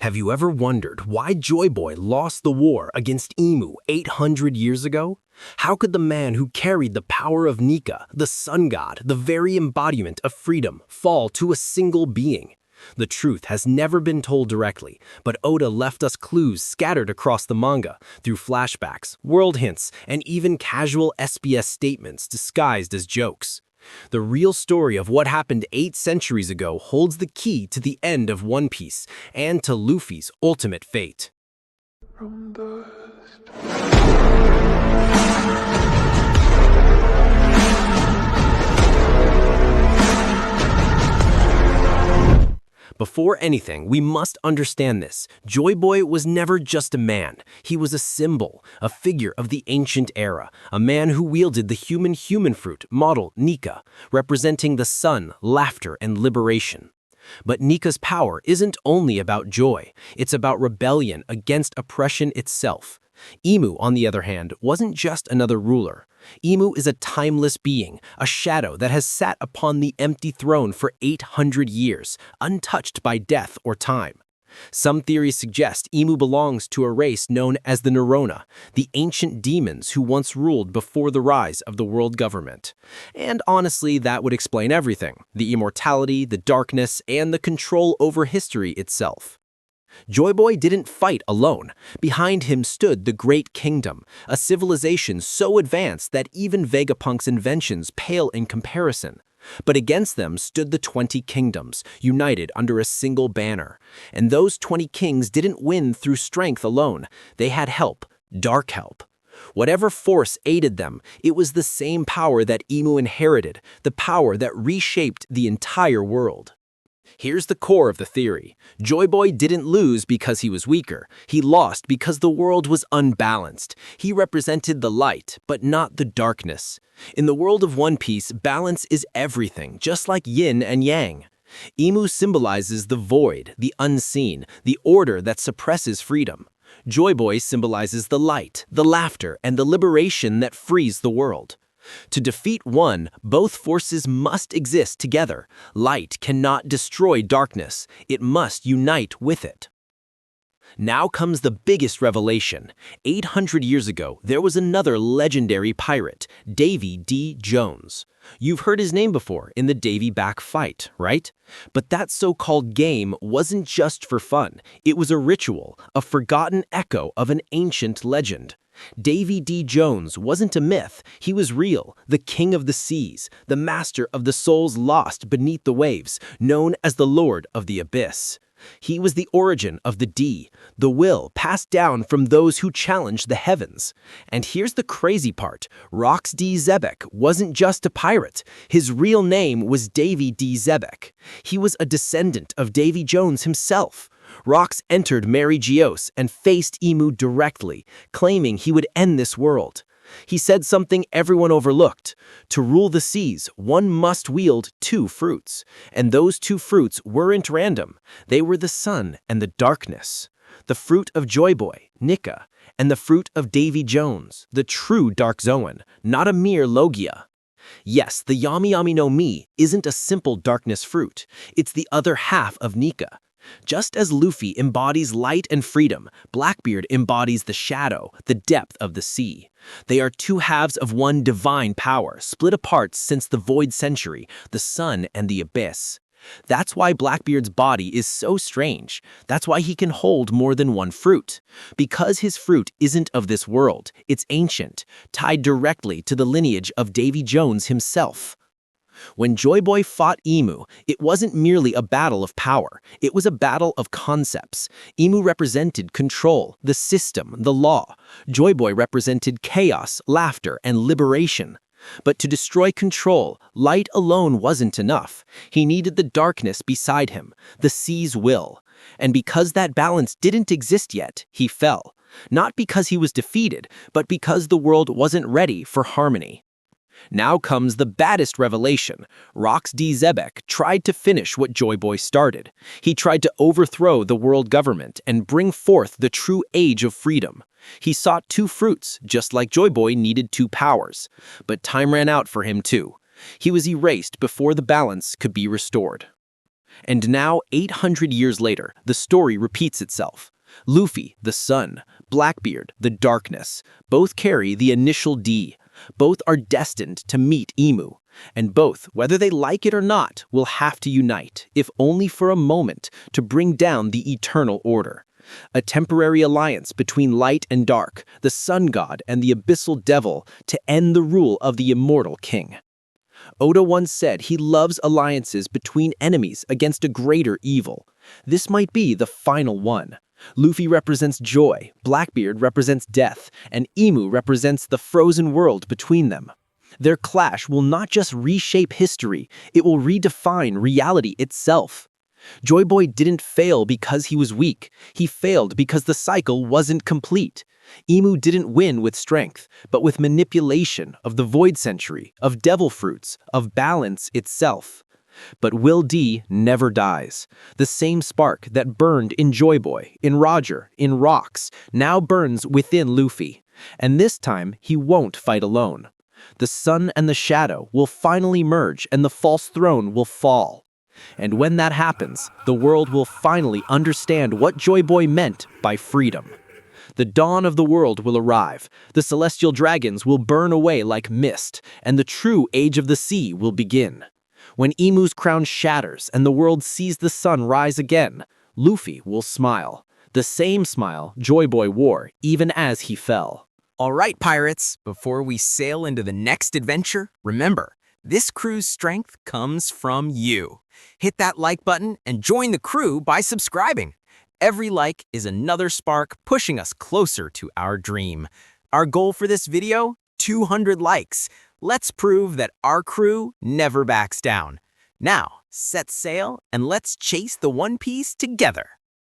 Have you ever wondered why Joyboy lost the war against Emu 800 years ago? How could the man who carried the power of Nika, the sun god, the very embodiment of freedom, fall to a single being? The truth has never been told directly, but Oda left us clues scattered across the manga through flashbacks, world hints, and even casual SBS statements disguised as jokes. The real story of what happened 8 centuries ago holds the key to the end of One Piece and to Luffy's ultimate fate. From dust. Before anything, we must understand this. Joyboy was never just a man. He was a symbol, a figure of the ancient era, a man who wielded the human fruit, model Nika, representing the sun, laughter, and liberation. But Nika's power isn't only about joy. It's about rebellion against oppression itself. Emu, on the other hand, wasn't just another ruler. Emu is a timeless being, a shadow that has sat upon the empty throne for 800 years, untouched by death or time. Some theories suggest Emu belongs to a race known as the Nerona, the ancient demons who once ruled before the rise of the world government. And honestly, that would explain everything: the immortality, the darkness, and the control over history itself. Joyboy didn't fight alone. Behind him stood the Great Kingdom, a civilization so advanced that even Vegapunk's inventions pale in comparison. But against them stood the 20 kingdoms, united under a single banner. And those 20 kings didn't win through strength alone. They had help, dark help. Whatever force aided them, it was the same power that Emu inherited, the power that reshaped the entire world. Here's the core of the theory. Joyboy didn't lose because he was weaker. He lost because the world was unbalanced. He represented the light, but not the darkness. In the world of One Piece, balance is everything, just like yin and yang. Emu symbolizes the void, the unseen, the order that suppresses freedom. Joyboy symbolizes the light, the laughter, and the liberation that frees the world. To defeat one, both forces must exist together. Light cannot destroy darkness. It must unite with it. Now comes the biggest revelation. 800 years ago, there was another legendary pirate, Davy D. Jones. You've heard his name before in the Davy back fight, right? But that so-called game wasn't just for fun. It was a ritual, a forgotten echo of an ancient legend. Davy D. Jones wasn't a myth. He was real, the king of the seas, the master of the souls lost beneath the waves, known as the Lord of the Abyss. He was the origin of the D, the will passed down from those who challenged the heavens. And here's the crazy part. Rox D. Xebec wasn't just a pirate. His real name was Davy D. Xebec. He was a descendant of Davy Jones himself. Rox entered Mary Geos and faced Emu directly, claiming he would end this world. He said something everyone overlooked. To rule the seas, one must wield 2 fruits. And those 2 fruits weren't random. They were the sun and the darkness. The fruit of Joyboy, Nika, and the fruit of Davy Jones, the true Dark Zoan, not a mere Logia. Yes, the Yami no Mi isn't a simple darkness fruit. It's the other half of Nika. Just as Luffy embodies light and freedom, Blackbeard embodies the shadow, the depth of the sea. They are 2 halves of one divine power, split apart since the Void Century, the sun and the abyss. That's why Blackbeard's body is so strange. That's why he can hold more than one fruit. Because his fruit isn't of this world, it's ancient, tied directly to the lineage of Davy Jones himself. When Joyboy fought Emu, it wasn't merely a battle of power. It was a battle of concepts. Emu represented control, the system, the law. Joyboy represented chaos, laughter, and liberation. But to destroy control, light alone wasn't enough. He needed the darkness beside him, the sea's will. And because that balance didn't exist yet, he fell. Not because he was defeated, but because the world wasn't ready for harmony. Now comes the baddest revelation. Rox D. Xebec tried to finish what Joyboy started. He tried to overthrow the world government and bring forth the true age of freedom. He sought 2 fruits, just like Joyboy needed 2 powers. But time ran out for him too. He was erased before the balance could be restored. And now, 800 years later, the story repeats itself. Luffy, the sun, Blackbeard, the darkness, both carry the initial D. Both are destined to meet Emu. And both, whether they like it or not, will have to unite, if only for a moment, to bring down the eternal order. A temporary alliance between light and dark, the sun god and the abyssal devil, to end the rule of the Immortal King. Oda once said he loves alliances between enemies against a greater evil. This might be the final one. Luffy represents joy, Blackbeard represents death, and Emu represents the frozen world between them. Their clash will not just reshape history, it will redefine reality itself. Joyboy didn't fail because he was weak. He failed because the cycle wasn't complete. Emu didn't win with strength, but with manipulation of the Void Century, of Devil Fruits, of balance itself. But Will D never dies. The same spark that burned in Joyboy, in Roger, in Rocks, now burns within Luffy. And this time, he won't fight alone. The sun and the shadow will finally merge and the false throne will fall. And when that happens, the world will finally understand what Joyboy meant by freedom. The dawn of the world will arrive, the celestial dragons will burn away like mist, and the true age of the sea will begin. When Emu's crown shatters and the world sees the sun rise again, Luffy will smile. The same smile Joyboy wore even as he fell. All right, pirates, before we sail into the next adventure, remember, this crew's strength comes from you. Hit that like button and join the crew by subscribing. Every like is another spark pushing us closer to our dream. Our goal for this video, 200 likes. Let's prove that our crew never backs down. Now, set sail and let's chase the One Piece together.